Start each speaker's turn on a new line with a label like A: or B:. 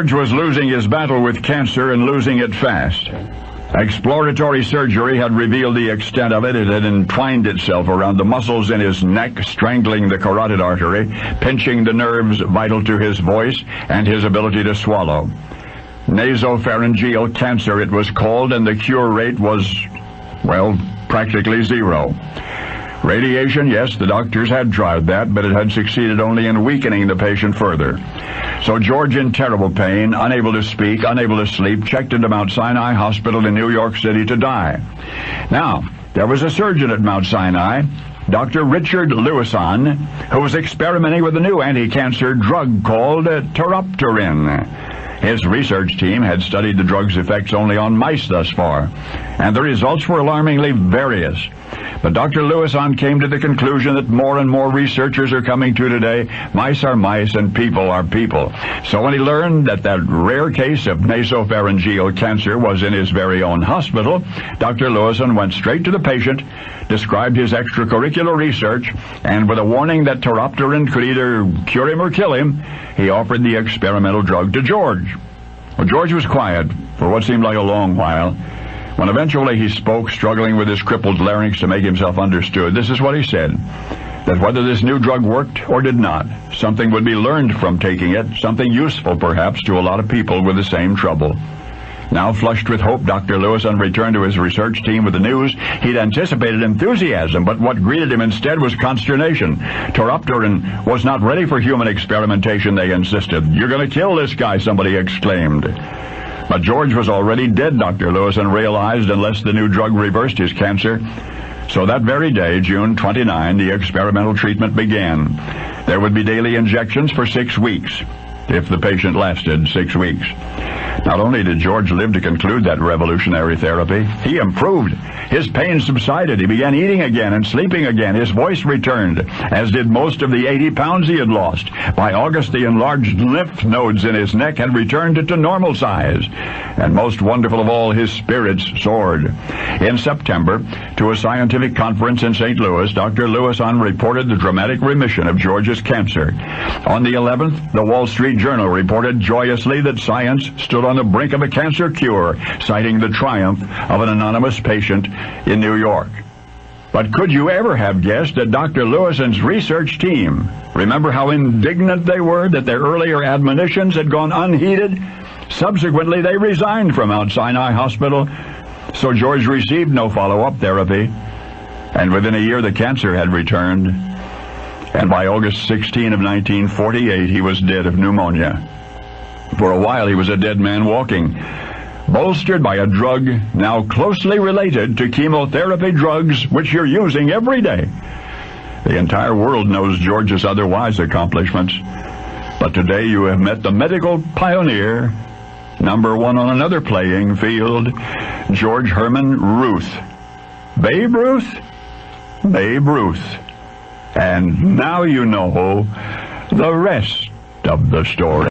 A: George was losing his battle with cancer and losing it fast. Exploratory surgery had revealed the extent of it. It had entwined itself around the muscles in his neck, strangling the carotid artery, pinching the nerves vital to his voice and his ability to swallow. Nasopharyngeal cancer, it was called, and the cure rate was, well, practically zero. Radiation, yes, the doctors had tried that, but it had succeeded only in weakening the patient further. So George, in terrible pain, unable to speak, unable to sleep, checked into Mount Sinai Hospital in New York City to die. Now, there was a surgeon at Mount Sinai, Dr. Richard Lewison, who was experimenting with a new anti-cancer drug called Teropterin. His research team had studied the drug's effects only on mice thus far, and the results were alarmingly various. But Dr. Lewison came to the conclusion that more and more researchers are coming to today, mice are mice and people are people. So when he learned that that rare case of nasopharyngeal cancer was in his very own hospital, Dr. Lewison went straight to the patient, described his extracurricular research, and with a warning that Teropterin could either cure him or kill him, he offered the experimental drug to George. Well, George was quiet for what seemed like a long while. When eventually he spoke, struggling with his crippled larynx to make himself understood, this is what he said: that whether this new drug worked or did not, something would be learned from taking it, something useful perhaps to a lot of people with the same trouble. Now, flushed with hope, Dr. Lewison returned to his research team with the news. He'd anticipated enthusiasm, but what greeted him instead was consternation. Teropterin was not ready for human experimentation, they insisted. "You're going to kill this guy," somebody exclaimed. But George was already dead, Dr. Lewison realized, unless the new drug reversed his cancer. So that very day, June 29, the experimental treatment began. There would be daily injections for 6 weeks, if the patient lasted 6 weeks. Not only did George live to conclude that revolutionary therapy, he improved. His pain subsided. He began eating again and sleeping again. His voice returned, as did most of the 80 pounds he had lost. By August, the enlarged lymph nodes in his neck had returned to normal size. And most wonderful of all, his spirits soared. In September, to a scientific conference in St. Louis, Dr. Lewison reported the dramatic remission of George's cancer. On the 11th, the Wall Street Journal reported joyously that science stood on the brink of a cancer cure, citing the triumph of an anonymous patient in New York. But could you ever have guessed that Dr. Lewison's research team, remember how indignant they were that their earlier admonitions had gone unheeded? Subsequently, they resigned from Mount Sinai Hospital, so George received no follow-up therapy, and within a year the cancer had returned, and by August 16 of 1948 he was dead of pneumonia. For a while he was a dead man walking, bolstered by a drug now closely related to chemotherapy drugs which you're using every day. The entire world knows George's otherwise accomplishments, but today you have met the medical pioneer, number one on another playing field, George Herman Ruth. Babe Ruth? Babe Ruth. And now you know the rest of the story.